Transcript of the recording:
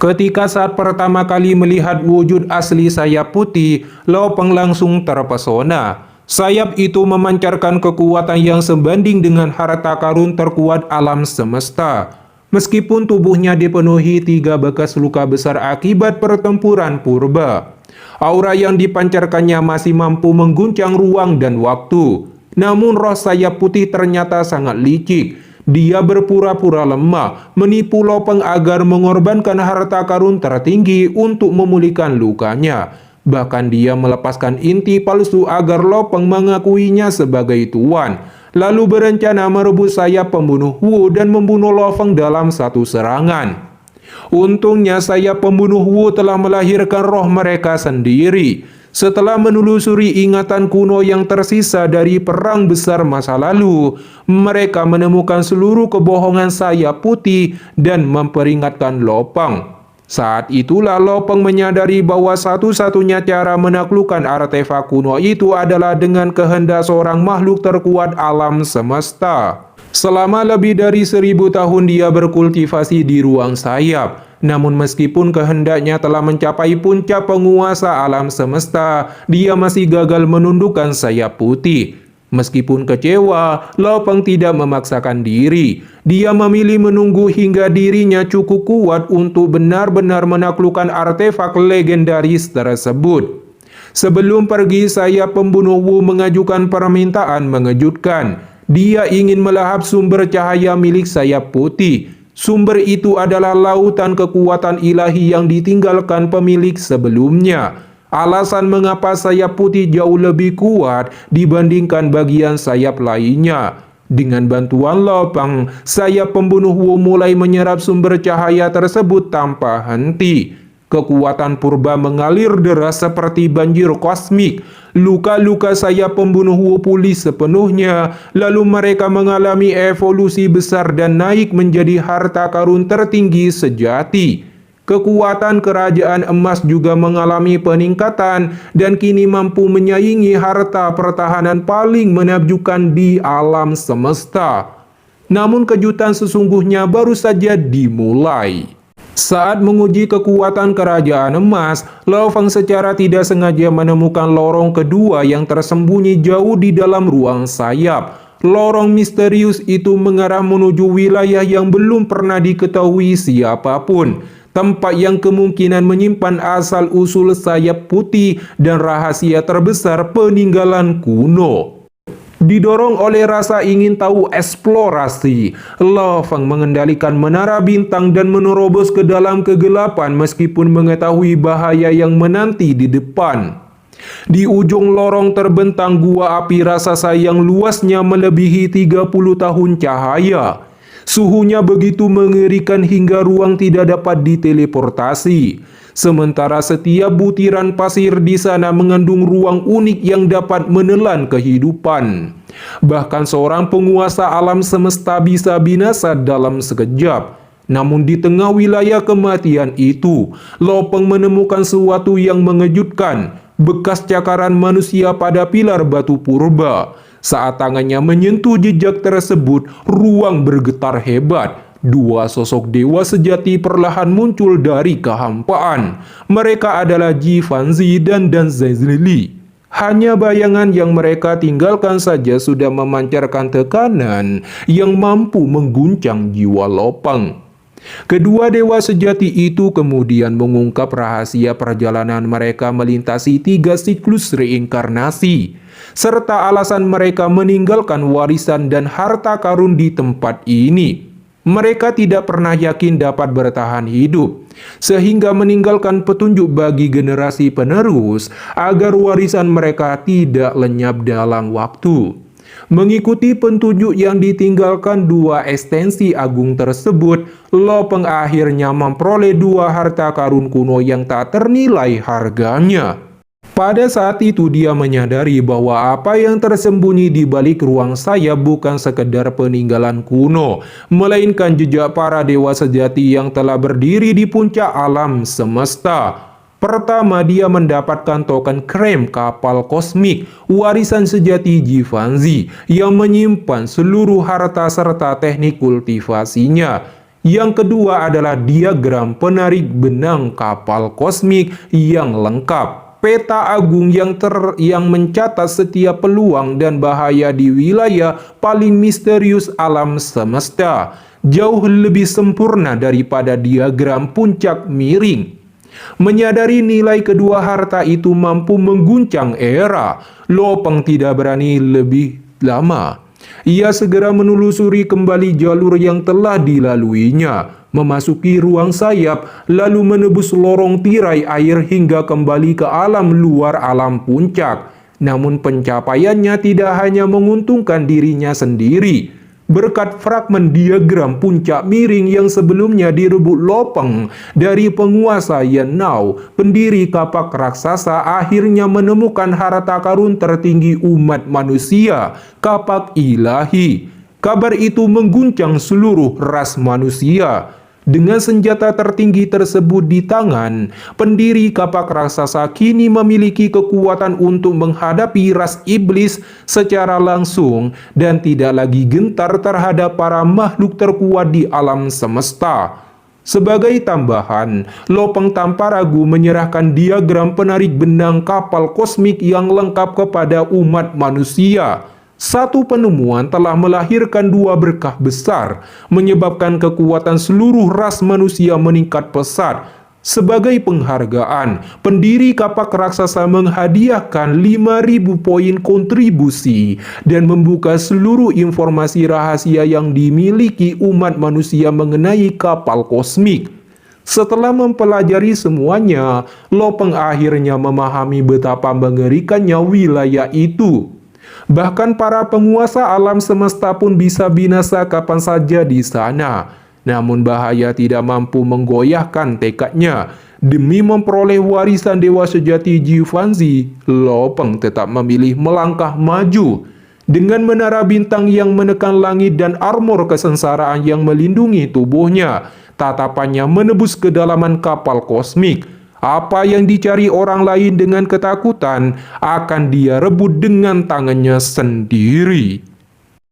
Ketika saat pertama kali melihat wujud asli sayap putih, Lopeng langsung terpesona. Sayap itu memancarkan kekuatan yang sebanding dengan harta karun terkuat alam semesta. Meskipun tubuhnya dipenuhi 3 bekas luka besar akibat pertempuran purba, aura yang dipancarkannya masih mampu mengguncang ruang dan waktu. Namun roh sayap putih ternyata sangat licik. Dia berpura-pura lemah, menipu Lopeng agar mengorbankan harta karun tertinggi untuk memulihkan lukanya. Bahkan dia melepaskan inti palsu agar Lopeng mengakuinya sebagai tuan, lalu berencana merebut sayap pembunuh Wu dan membunuh Lopeng dalam satu serangan. Untungnya sayap pembunuh Wu telah melahirkan roh mereka sendiri. Setelah menelusuri ingatan kuno yang tersisa dari perang besar masa lalu, mereka menemukan seluruh kebohongan sayap putih dan memperingatkan Lopeng. Saat itulah Lopeng menyadari bahwa satu-satunya cara menaklukkan artefak kuno itu adalah dengan kehendak seorang makhluk terkuat alam semesta. Selama lebih dari 1000 tahun dia berkultivasi di ruang sayap. Namun meskipun kehendaknya telah mencapai puncak penguasa alam semesta, dia masih gagal menundukkan sayap putih. Meskipun kecewa, Lopeng tidak memaksakan diri. Dia memilih menunggu hingga dirinya cukup kuat untuk benar-benar menaklukkan artefak legendaris tersebut. Sebelum pergi, sayap pembunuh Wu mengajukan permintaan mengejutkan. Dia ingin melahap sumber cahaya milik sayap putih. Sumber itu adalah lautan kekuatan ilahi yang ditinggalkan pemilik sebelumnya. Alasan mengapa sayap putih jauh lebih kuat dibandingkan bagian sayap lainnya. Dengan bantuan Lopeng, sayap pembunuh Wu mulai menyerap sumber cahaya tersebut tanpa henti. Kekuatan purba mengalir deras seperti banjir kosmik. Luka-luka sayap pembunuh Wu pulih sepenuhnya, lalu mereka mengalami evolusi besar dan naik menjadi harta karun tertinggi sejati. Kekuatan kerajaan emas juga mengalami peningkatan dan kini mampu menyaingi harta pertahanan paling menakjubkan di alam semesta. Namun kejutan sesungguhnya baru saja dimulai. Saat menguji kekuatan kerajaan emas, Lopeng secara tidak sengaja menemukan lorong kedua yang tersembunyi jauh di dalam ruang sayap. Lorong misterius itu mengarah menuju wilayah yang belum pernah diketahui siapapun. Tempat yang kemungkinan menyimpan asal-usul sayap putih dan rahasia terbesar peninggalan kuno. Didorong oleh rasa ingin tahu eksplorasi, Lopeng mengendalikan menara bintang dan menerobos ke dalam kegelapan meskipun mengetahui bahaya yang menanti di depan. Di ujung lorong terbentang gua api raksasa yang luasnya melebihi 30 tahun cahaya. Suhunya begitu mengerikan hingga ruang tidak dapat diteleportasi. Sementara setiap butiran pasir di sana mengandung ruang unik yang dapat menelan kehidupan. Bahkan seorang penguasa alam semesta bisa binasa dalam sekejap. Namun di tengah wilayah kematian itu, Lopeng menemukan sesuatu yang mengejutkan. Bekas cakaran manusia pada pilar batu purba. Saat tangannya menyentuh jejak tersebut, ruang bergetar hebat. 2 sosok dewa sejati perlahan muncul dari kehampaan. Mereka adalah Ji Fanzi dan Dan Zhezili. Hanya bayangan yang mereka tinggalkan saja sudah memancarkan tekanan yang mampu mengguncang jiwa Lopeng. Kedua dewa sejati itu kemudian mengungkap rahasia perjalanan mereka melintasi 3 siklus reinkarnasi, serta alasan mereka meninggalkan warisan dan harta karun di tempat ini. Mereka tidak pernah yakin dapat bertahan hidup, sehingga meninggalkan petunjuk bagi generasi penerus agar warisan mereka tidak lenyap dalam waktu. Mengikuti petunjuk yang ditinggalkan 2 ekstensi agung tersebut, Lopeng akhirnya memperoleh 2 harta karun kuno yang tak ternilai harganya. Pada saat itu dia menyadari bahwa apa yang tersembunyi di balik ruang sayap bukan sekedar peninggalan kuno, melainkan jejak para dewa sejati yang telah berdiri di puncak alam semesta. Pertama, dia mendapatkan token krem kapal kosmik, warisan sejati Ji Fanzi, yang menyimpan seluruh harta serta teknik kultivasinya. Yang kedua adalah diagram penarik benang kapal kosmik yang lengkap. Peta agung yang mencatat setiap peluang dan bahaya di wilayah paling misterius alam semesta. Jauh lebih sempurna daripada diagram puncak miring. Menyadari nilai kedua harta itu mampu mengguncang era, Lopeng tidak berani lebih lama. Ia segera menelusuri kembali jalur yang telah dilaluinya, memasuki ruang sayap, lalu menebus lorong tirai air hingga kembali ke alam luar alam puncak. Namun pencapaiannya tidak hanya menguntungkan dirinya sendiri. Berkat fragmen diagram puncak miring yang sebelumnya direbut Lopeng dari penguasa Yenau, pendiri kapak raksasa akhirnya menemukan harta karun tertinggi umat manusia, kapak ilahi. Kabar itu mengguncang seluruh ras manusia. Dengan senjata tertinggi tersebut di tangan, pendiri kapak raksasa kini memiliki kekuatan untuk menghadapi ras iblis secara langsung dan tidak lagi gentar terhadap para makhluk terkuat di alam semesta. Sebagai tambahan, Lopeng tanpa ragu menyerahkan diagram penarik benang kapal kosmik yang lengkap kepada umat manusia. Satu penemuan telah melahirkan dua berkah besar, menyebabkan kekuatan seluruh ras manusia meningkat pesat. Sebagai penghargaan, pendiri kapak raksasa menghadiahkan 5.000 poin kontribusi dan membuka seluruh informasi rahasia yang dimiliki umat manusia mengenai kapal kosmik. Setelah mempelajari semuanya, Lopeng akhirnya memahami betapa mengerikannya wilayah itu. Bahkan para penguasa alam semesta pun bisa binasa kapan saja di sana. Namun bahaya tidak mampu menggoyahkan tekadnya. Demi memperoleh warisan dewa sejati Jiufanzi, Lopeng tetap memilih melangkah maju. Dengan menara bintang yang menekan langit dan armor kesensaraan yang melindungi tubuhnya, tatapannya menebus kedalaman kapal kosmik. Apa yang dicari orang lain dengan ketakutan akan dia rebut dengan tangannya sendiri.